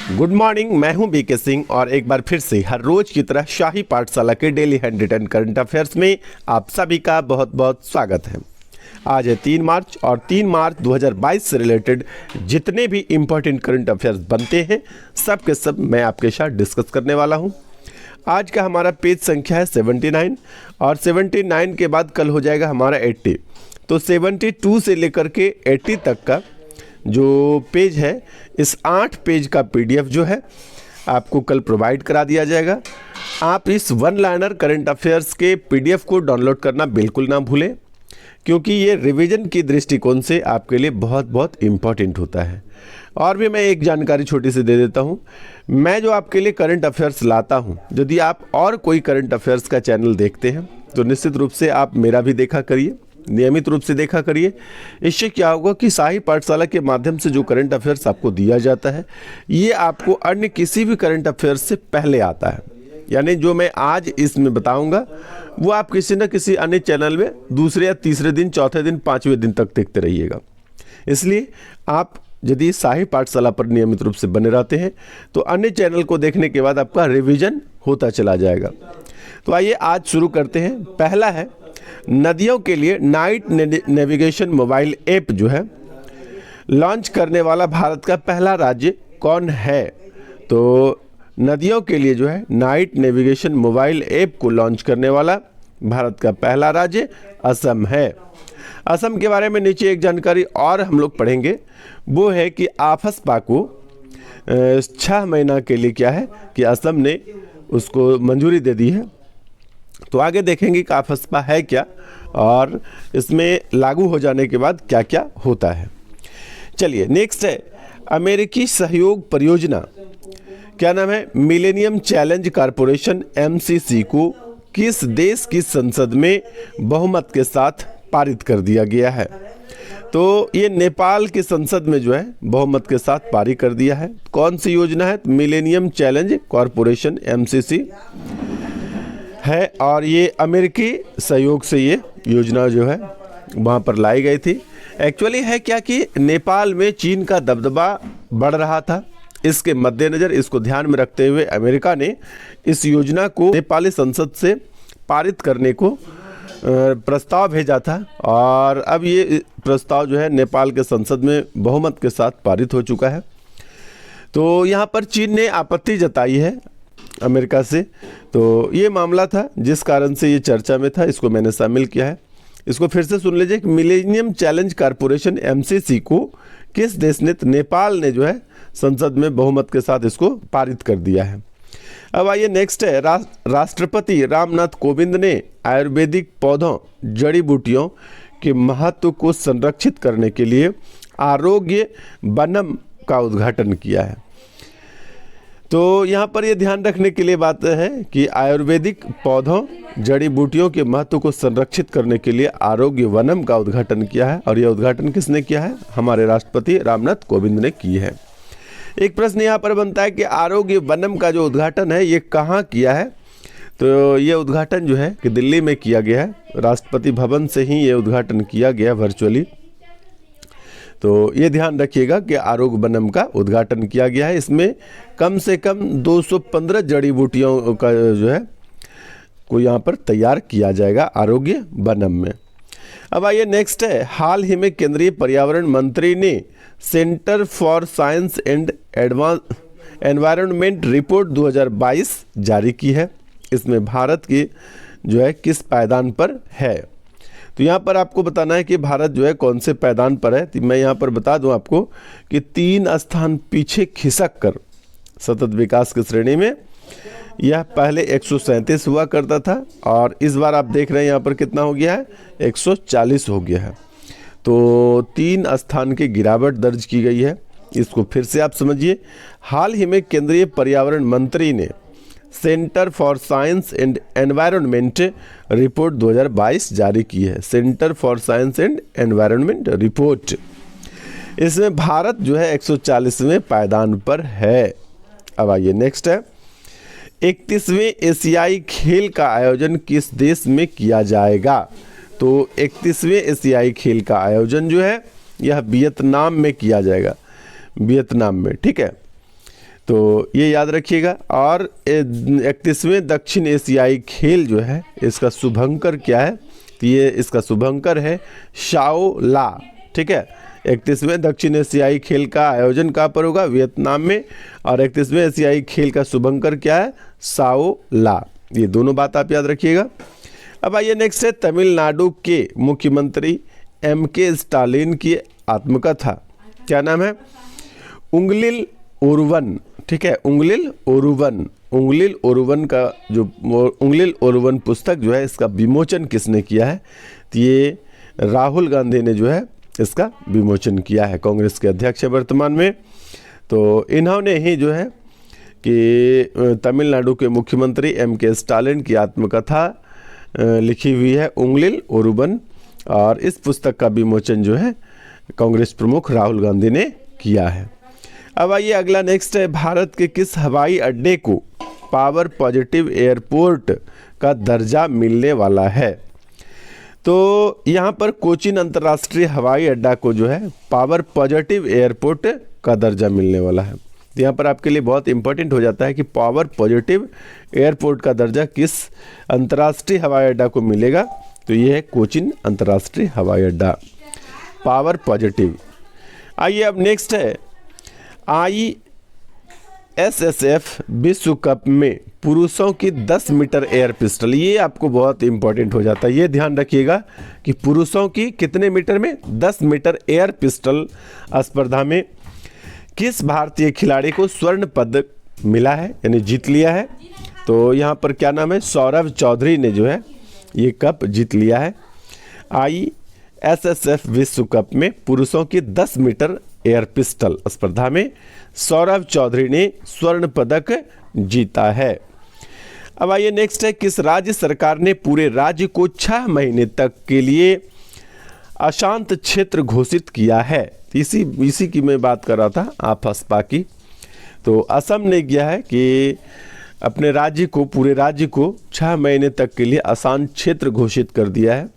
Good morning, मैं हूं BK Singh और एक बार फिर से हर रोज की तरह शाही पाठशाला के daily hand written current affairs में आप सभी का बहुत बहुत स्वागत है। आज है 3 मार्च और 3 मार्च 2022 से रिलेटेड जितने भी इम्पोर्टेंट करंट अफेयर्स बनते हैं सब के सब मैं आपके साथ डिस्कस करने वाला हूं। आज का हमारा पेज संख्या है 79 और 79 के बाद कल हो जाएगा हमारा 80। तो 72 से लेकर के 80 तक का जो पेज है, इस 8 पेज का पीडीएफ जो है आपको कल प्रोवाइड करा दिया जाएगा। आप इस वन लाइनर करंट अफेयर्स के पीडीएफ को डाउनलोड करना बिल्कुल ना भूलें, क्योंकि ये रिवीजन की दृष्टिकोण से आपके लिए बहुत बहुत इम्पॉर्टेंट होता है। और भी मैं एक जानकारी छोटी सी दे देता हूँ। मैं जो आपके लिए करंट अफेयर्स लाता हूँ, यदि आप और कोई करंट अफेयर्स का चैनल देखते हैं तो निश्चित रूप से आप मेरा भी देखा करिए, नियमित रूप से देखा करिए। इससे क्या होगा कि शाही पाठशाला के माध्यम से जो करंट अफेयर्स आपको दिया जाता है ये आपको अन्य किसी भी करंट अफेयर्स से पहले आता है। यानी जो मैं आज इसमें बताऊंगा वो आप किसी न किसी अन्य चैनल में दूसरे या तीसरे दिन, चौथे दिन, 5वें दिन तक देखते रहिएगा। इसलिए आप यदि शाही पाठशाला पर नियमित रूप से बने रहते हैं तो अन्य चैनल को देखने के बाद आपका रिवीजन होता चला जाएगा। तो आइए आज शुरू करते हैं। पहला है, नदियों के लिए नाइट नेविगेशन मोबाइल ऐप जो है लॉन्च करने वाला भारत का पहला राज्य कौन है? तो नदियों के लिए जो है नाइट नेविगेशन मोबाइल ऐप को लॉन्च करने वाला भारत का पहला राज्य असम है। असम के बारे में नीचे एक जानकारी और हम लोग पढ़ेंगे, वो है कि आफस्पा को 6 महीना के लिए क्या है कि असम ने उसको मंजूरी दे दी है। तो आगे देखेंगे कि आफस्पा है क्या और इसमें लागू हो जाने के बाद क्या क्या होता है। चलिए नेक्स्ट है, अमेरिकी सहयोग परियोजना क्या नाम है? मिलेनियम चैलेंज कॉरपोरेशन MCC को किस देश की संसद में बहुमत के साथ पारित कर दिया गया है? तो ये नेपाल की संसद में जो है बहुमत के साथ पारित कर दिया है। कौन सी योजना है? मिलेनियम चैलेंज कॉरपोरेशन MCC है और ये अमेरिकी सहयोग से ये योजना जो है वहाँ पर लाई गई थी। एक्चुअली है क्या कि नेपाल में चीन का दबदबा बढ़ रहा था। इसके मद्देनज़र, इसको ध्यान में रखते हुए अमेरिका ने इस योजना को नेपाली संसद से पारित करने को प्रस्ताव भेजा था और अब ये प्रस्ताव जो है नेपाल के संसद में बहुमत के साथ पारित हो चुका है। तो यहाँ पर चीन ने आपत्ति जताई है अमेरिका से। तो ये मामला था जिस कारण से ये चर्चा में था, इसको मैंने शामिल किया है। इसको फिर से सुन लीजिए कि मिलेनियम चैलेंज कॉरपोरेशन MCC को किस देश ने? नेपाल ने जो है संसद में बहुमत के साथ इसको पारित कर दिया है। अब आइए नेक्स्ट है, राष्ट्रपति रामनाथ कोविंद ने आयुर्वेदिक पौधों, जड़ी बूटियों के महत्व को संरक्षित करने के लिए आरोग्य वनम का उद्घाटन किया है। तो यहाँ पर ये ध्यान रखने के लिए बात है कि आयुर्वेदिक पौधों, जड़ी बूटियों के महत्व को संरक्षित करने के लिए आरोग्य वनम का उद्घाटन किया है। और यह उद्घाटन किसने किया है? हमारे राष्ट्रपति रामनाथ कोविंद ने की है। एक प्रश्न यहाँ पर बनता है कि आरोग्य वनम का जो उद्घाटन है ये कहाँ किया है? तो ये उद्घाटन जो है कि दिल्ली में किया गया है। राष्ट्रपति भवन से ही ये उद्घाटन किया गया वर्चुअली। तो ये ध्यान रखिएगा कि आरोग्य वनम का उद्घाटन किया गया है। इसमें कम से कम 215 जड़ी बूटियों का जो है को यहाँ पर तैयार किया जाएगा आरोग्य वनम में। अब आइए नेक्स्ट है, हाल ही में केंद्रीय पर्यावरण मंत्री ने centre for science and environment report 2022 जारी की है। इसमें भारत की जो है किस पायदान पर है? तो यहाँ पर आपको बताना है कि भारत जो है कौन से पायदान पर है। तो मैं यहाँ पर बता दूँ आपको कि 3 स्थान पीछे खिसक कर सतत विकास की श्रेणी में यह पहले 137 हुआ करता था और इस बार आप देख रहे हैं यहाँ पर कितना हो गया है? 140 हो गया है। तो 3 स्थान की गिरावट दर्ज की गई है। इसको फिर से आप समझिए, हाल ही में केंद्रीय पर्यावरण मंत्री ने centre for science and environment report 2022 जारी की है। Centre for science and environment report, इसमें भारत जो है 140वें पायदान पर है। अब आइए नेक्स्ट है, 31वें एशियाई खेल का आयोजन किस देश में किया जाएगा? तो 31वें एशियाई खेल का आयोजन जो है यह वियतनाम में किया जाएगा, वियतनाम में। ठीक है, तो ये याद रखिएगा। और 31वें दक्षिण एशियाई खेल जो है इसका शुभंकर क्या है, तो ये इसका शुभंकर है शाओ ला। ठीक है, 31वें दक्षिण एशियाई खेल का आयोजन कहाँ पर होगा, वियतनाम में। और 31वें एशियाई खेल का शुभंकर क्या है, साओ ला। ये दोनों बात आप याद रखिएगा। अब आइए नेक्स्ट है, तमिलनाडु के मुख्यमंत्री MK स्टालिन की आत्मकथा, क्या नाम है, उंगलिल ओरुवन। ठीक है, उंगलिल ओरुवन। उंगलिल ओरुवन का जो उंगलिल ओरुवन पुस्तक जो है इसका विमोचन किसने किया है, तो ये राहुल गांधी ने जो है इसका विमोचन किया है, कांग्रेस के अध्यक्ष है वर्तमान में। तो इन्होंने ही जो है कि तमिलनाडु के मुख्यमंत्री MK स्टालिन की आत्मकथा लिखी हुई है उंगलिल ओरुवन, और इस पुस्तक का विमोचन जो है कांग्रेस प्रमुख राहुल गांधी ने किया है। अब आइए अगला नेक्स्ट है, भारत के किस हवाई अड्डे को पावर पॉजिटिव एयरपोर्ट का दर्जा मिलने वाला है। तो यहाँ पर कोचीन अंतर्राष्ट्रीय हवाई अड्डा को जो है पावर पॉजिटिव एयरपोर्ट का दर्जा मिलने वाला है। तो यहाँ पर आपके लिए बहुत इंपॉर्टेंट हो जाता है कि पावर पॉजिटिव एयरपोर्ट का दर्जा किस अंतर्राष्ट्रीय हवाई अड्डा को मिलेगा, तो ये है कोचीन अंतर्राष्ट्रीय हवाई अड्डा, पावर पॉजिटिव। आइए अब नेक्स्ट है, ISSF विश्व कप में पुरुषों की 10 मीटर एयर पिस्टल, ये आपको बहुत इंपॉर्टेंट हो जाता है, ये ध्यान रखिएगा कि पुरुषों की कितने मीटर में, 10 मीटर एयर पिस्टल स्पर्धा में किस भारतीय खिलाड़ी को स्वर्ण पदक मिला है, यानी जीत लिया है। तो यहाँ पर क्या नाम है, सौरभ चौधरी ने जो है ये कप जीत लिया है। ISSF विश्व कप में पुरुषों की 10 मीटर एयर पिस्टल स्पर्धा में सौरभ चौधरी ने स्वर्ण पदक जीता है। अब आइए नेक्स्ट है, किस राज्य सरकार ने पूरे राज्य को 6 महीने तक के लिए अशांत क्षेत्र घोषित किया है। इसी की मैं बात कर रहा था, आफस्पा की। तो असम ने किया है कि अपने राज्य को, पूरे राज्य को 6 महीने तक के लिए अशांत क्षेत्र घोषित कर दिया है।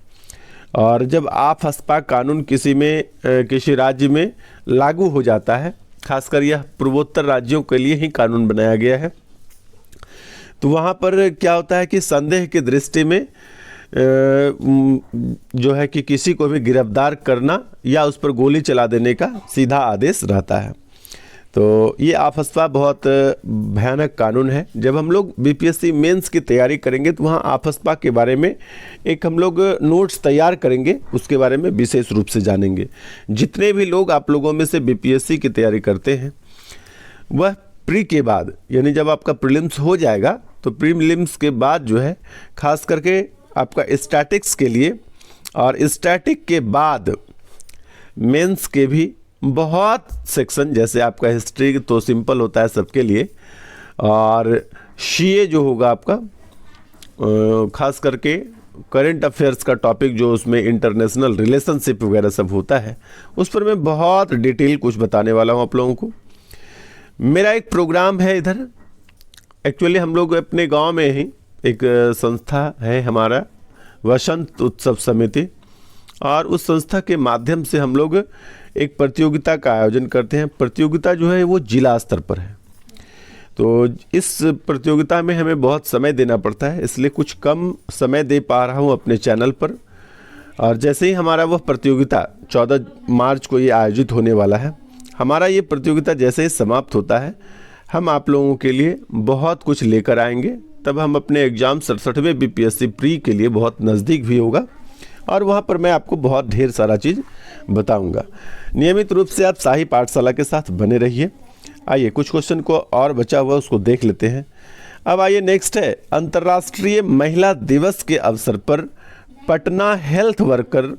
और जब आफस्पा कानून किसी राज्य में लागू हो जाता है, खासकर यह पूर्वोत्तर राज्यों के लिए ही कानून बनाया गया है, तो वहाँ पर क्या होता है कि संदेह की दृष्टि में जो है कि किसी को भी गिरफ्तार करना या उस पर गोली चला देने का सीधा आदेश रहता है। तो ये आफस्पा बहुत भयानक कानून है। जब हम लोग BPSC मेंस की तैयारी करेंगे तो वहाँ आफस्पा के बारे में एक हम लोग नोट्स तैयार करेंगे, उसके बारे में विशेष रूप से जानेंगे। जितने भी लोग आप लोगों में से BPSC की तैयारी करते हैं वह प्री के बाद, यानी जब आपका प्रीलिम्स हो जाएगा तो प्रीलिम्स के बाद जो है खास करके आपका स्टैटिक्स के लिए, और स्टैटिक के बाद मेंस के भी बहुत सेक्शन, जैसे आपका हिस्ट्री तो सिंपल होता है सबके लिए, और CA जो होगा आपका खास करके करंट अफेयर्स का टॉपिक जो उसमें इंटरनेशनल रिलेशनशिप वगैरह सब होता है, उस पर मैं बहुत डिटेल कुछ बताने वाला हूँ आप लोगों को। मेरा एक प्रोग्राम है इधर, एक्चुअली हम लोग अपने गांव में ही एक संस्था है हमारा, वसंत उत्सव समिति, और उस संस्था के माध्यम से हम लोग एक प्रतियोगिता का आयोजन करते हैं। प्रतियोगिता जो है वो जिला स्तर पर है, तो इस प्रतियोगिता में हमें बहुत समय देना पड़ता है, इसलिए कुछ कम समय दे पा रहा हूँ अपने चैनल पर। और जैसे ही हमारा वह प्रतियोगिता 14 मार्च को ये आयोजित होने वाला है, हमारा ये प्रतियोगिता जैसे ही समाप्त होता है, हम आप लोगों के लिए बहुत कुछ लेकर आएंगे। तब हम अपने एग्ज़ाम 67वें BPSC प्री के लिए बहुत नज़दीक भी होगा, और वहाँ पर मैं आपको बहुत ढेर सारा चीज़ बताऊंगा। नियमित रूप से आप शाही पाठशाला के साथ बने रहिए। आइए कुछ क्वेश्चन को और बचा हुआ उसको देख लेते हैं। अब आइए नेक्स्ट है, अंतर्राष्ट्रीय महिला दिवस के अवसर पर पटना हेल्थ वर्कर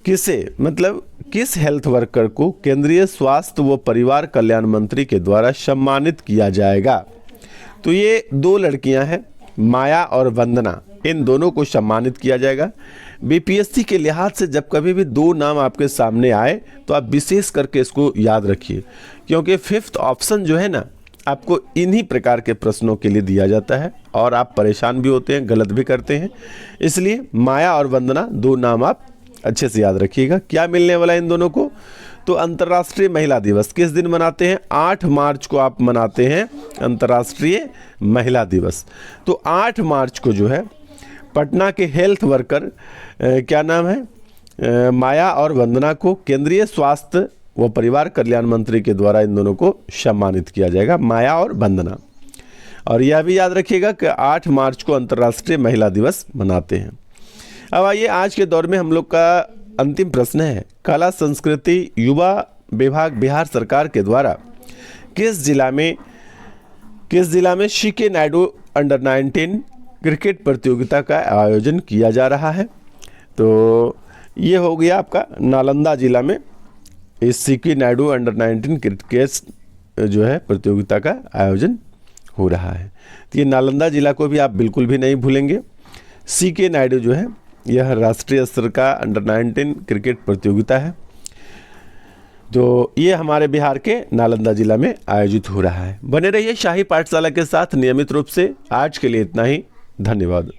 किस हेल्थ वर्कर को केंद्रीय स्वास्थ्य व परिवार कल्याण मंत्री के द्वारा सम्मानित किया जाएगा। तो ये 2 लड़कियां हैं, माया और वंदना, इन दोनों को सम्मानित किया जाएगा। BPSC के लिहाज से जब कभी भी 2 नाम आपके सामने आए तो आप विशेष करके इसको याद रखिए, क्योंकि 5th ऑप्शन जो है ना आपको इन्हीं प्रकार के प्रश्नों के लिए दिया जाता है, और आप परेशान भी होते हैं, गलत भी करते हैं। इसलिए माया और वंदना 2 नाम आप अच्छे से याद रखिएगा। क्या मिलने वाला है इन दोनों को, तो अंतर्राष्ट्रीय महिला दिवस किस दिन मनाते हैं? 8 मार्च को आप मनाते हैं अंतर्राष्ट्रीय महिला दिवस। तो 8 मार्च को जो है पटना के हेल्थ वर्कर क्या नाम है, माया और वंदना को केंद्रीय स्वास्थ्य व परिवार कल्याण मंत्री के द्वारा इन दोनों को सम्मानित किया जाएगा, माया और वंदना। और यह भी याद रखिएगा कि 8 मार्च को अंतर्राष्ट्रीय महिला दिवस मनाते हैं। अब आइए आज के दौर में हम लोग का अंतिम प्रश्न है, कला संस्कृति युवा विभाग बिहार सरकार के द्वारा किस जिला में सीके नायडू अंडर 19 क्रिकेट प्रतियोगिता का आयोजन किया जा रहा है? तो ये हो गया आपका नालंदा जिला में इस सीके नायडू अंडर 19 क्रिकेट जो है प्रतियोगिता का आयोजन हो रहा है। तो ये नालंदा जिला को भी आप बिल्कुल भी नहीं भूलेंगे। सीके नायडू जो है यह राष्ट्रीय स्तर का अंडर 19 क्रिकेट प्रतियोगिता है, तो ये हमारे बिहार के नालंदा जिला में आयोजित हो रहा है। बने रहिए शाही पाठशाला के साथ नियमित रूप से। आज के लिए इतना ही, धन्यवाद।